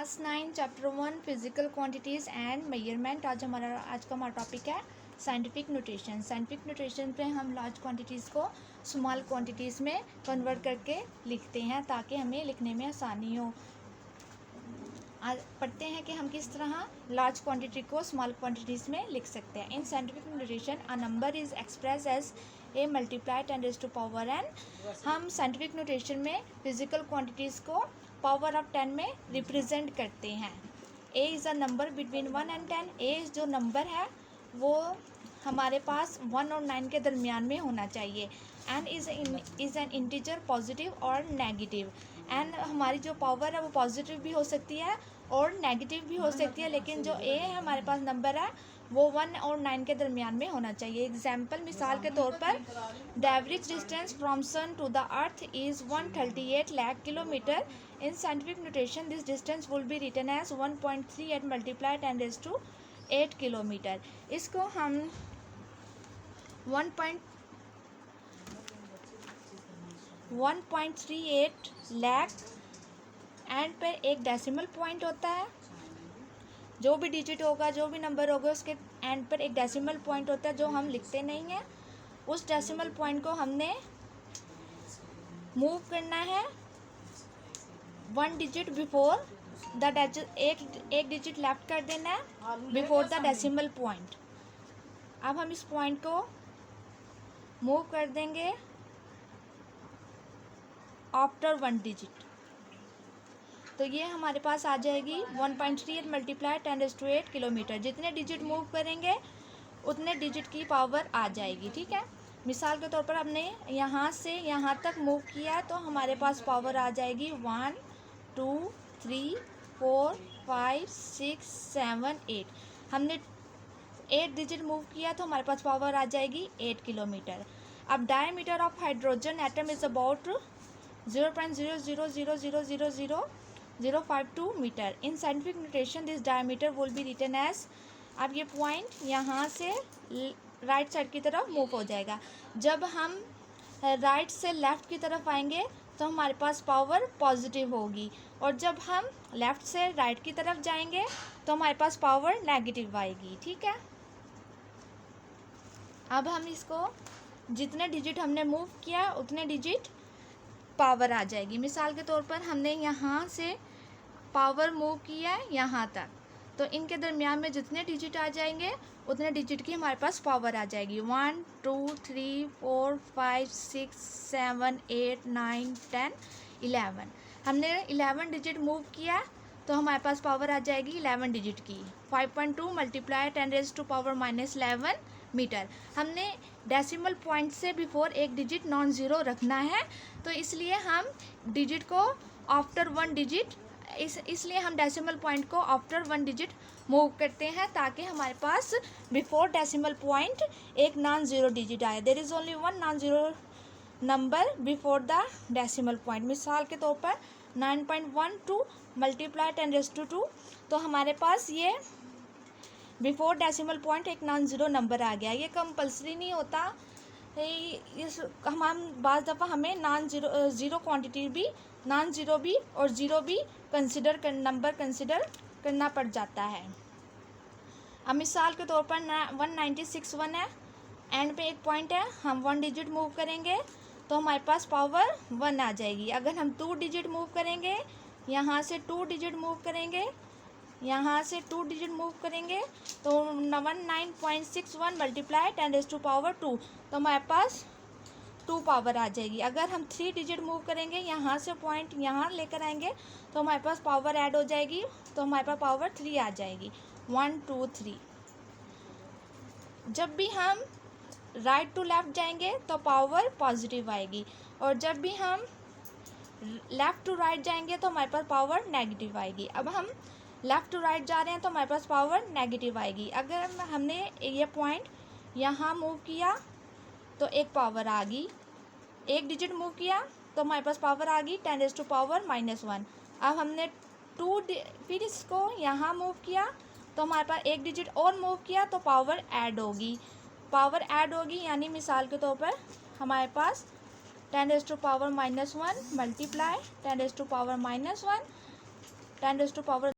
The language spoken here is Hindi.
Class 9 chapter 1 physical quantities and measurement. आज का हमारा टॉपिक है साइंटिफिक नोटेशन। साइंटिफिक नोटेशन पे हम लार्ज क्वांटिटीज़ को स्मॉल क्वांटिटीज़ में कन्वर्ट करके लिखते हैं ताकि हमें लिखने में आसानी हो। आज पढ़ते हैं कि हम किस तरह लार्ज क्वांटिटी को स्मॉल क्वांटिटीज़ में लिख सकते हैं। In scientific notation a number is express as a multiply 10 to power N. हम साइंटिफिक नोटेशन में फिजिकल क्वांटिटीज़ को पावर ऑफ 10 में रिप्रेजेंट करते हैं। A is a number between 1 and 10। A जो नंबर है वो हमारे पास 1 और 9 के दरमियान में होना चाहिए। N is an integer positive और नेगेटिव। एन हमारी जो पावर है वो पॉजिटिव भी हो सकती है और नेगेटिव भी हो सकती है, लेकिन जो ए है हमारे पास नंबर है वो 1 और 9 के दरमियान में होना चाहिए। एग्जाम्पल मिसाल के तौर पर the average distance from sun to the earth is 138 lakh kilometre. In scientific notation this distance will be written as 1.38 multiply 10⁸ kilometre. इसको हम 1.38 लाख एंड पर एक डेसिमल पॉइंट होता है। जो भी डिजिट होगा, जो भी नंबर होगा, उसके एंड पर एक डेसिमल पॉइंट होता है जो हम लिखते नहीं हैं। उस डेसिमल पॉइंट को हमने मूव करना है 1 डिजिट बिफोर द एक डिजिट लेफ्ट कर देना है बिफोर द डेसिमल पॉइंट। अब हम इस पॉइंट को मूव कर देंगे आफ्टर 1 डिजिट, तो ये हमारे पास आ जाएगी 1.38 मल्टीप्लाई 10⁸ किलोमीटर। जितने डिजिट मूव करेंगे उतने डिजिट की पावर आ जाएगी। ठीक है, मिसाल के तौर पर हमने यहाँ से यहाँ तक मूव किया है तो हमारे पास पावर आ जाएगी 1 2 3 4 5 6 7 8। हमने 8 डिजिट मूव किया तो हमारे पास पावर आ जाएगी 8 किलोमीटर। अब diameter of hydrogen atom is about 0.000000052 metre. In scientific notation this diameter will be written as. अब ये पॉइंट यहाँ से राइट साइड की तरफ मूव हो जाएगा। जब हम राइट से लेफ़्ट की तरफ आएंगे तो हमारे पास पावर पॉजिटिव होगी, और जब हम लेफ़्ट से राइट की तरफ जाएंगे तो हमारे पास पावर नेगेटिव आएगी। ठीक है, अब हम इसको जितने डिजिट हमने मूव किया उतने डिजिट पावर आ जाएगी। मिसाल के तौर पर हमने यहाँ से पावर मूव किया है यहाँ तक, तो इनके दरमियान में जितने डिजिट आ जाएंगे उतने डिजिट की हमारे पास पावर आ जाएगी। 1 2 3 4 5 6 7 8 9 10 11। हमने 11 डिजिट मूव किया तो हमारे पास पावर आ जाएगी 11 डिजिट की 5.2 मल्टीप्लाई 10⁻⁻11 मीटर। हमने डेसिमल पॉइंट से बिफोर एक डिजिट नॉन ज़ीरो रखना है, तो इसलिए हम डिजिट को आफ्टर 1 डिजिट इसलिए हम डेसिमल पॉइंट को आफ्टर 1 डिजिट मूव करते हैं ताकि हमारे पास बिफोर डेसिमल पॉइंट एक नॉन ज़ीरो डिजिट आए। There is only 1 non zero number before the decimal point. मिसाल के तौर पर 9.12 मल्टीप्लाई 10⁻², तो हमारे पास ये बिफोर डेसिमल पॉइंट एक नॉन ज़ीरो नंबर आ गया। ये कंपलसरी नहीं होता, हम बाज़ दफ़ा हमें ज़ीरो क्वांटिटी भी, नॉन ज़ीरो भी और ज़ीरो भी नंबर कंसिडर करना पड़ जाता है। अब मिसाल के तौर पर 1961 है, एंड पे एक पॉइंट है, हम 1 डिजिट मूव करेंगे तो हमारे पास पावर 1 आ जाएगी। अगर हम 2 डिजिट मूव करेंगे, यहाँ से 2 डिजिट मूव करेंगे, यहाँ से 2 डिजिट मूव करेंगे तो 19.61 मल्टीप्लाई 10⁻², तो हमारे पास 2 पावर आ जाएगी। अगर हम 3 डिजिट मूव करेंगे, यहाँ से पॉइंट यहाँ लेकर आएंगे तो हमारे पास पावर ऐड हो जाएगी, तो हमारे पास पावर 3 आ जाएगी 1 2 3। जब भी हम राइट टू लेफ़्ट जाएंगे तो पावर पॉजिटिव आएगी, और जब भी हम लेफ़्ट टू राइट जाएंगे तो हमारे पास पावर नेगेटिव आएगी। अब हम लेफ़्ट टू राइट जा रहे हैं तो हमारे पास पावर नेगेटिव आएगी। अगर हमने ये पॉइंट यहाँ मूव किया तो एक पावर आ गई, एक डिजिट मूव किया तो हमारे पास पावर आ गई 10⁻⁻1। अब हमने फिर इसको यहाँ मूव किया तो हमारे पास एक डिजिट और मूव किया तो पावर ऐड होगी, यानी मिसाल के तौर पर हमारे पास 10⁻⁻1 मल्टीप्लाई 10⁻⁻1 10 रेज़ टू पावर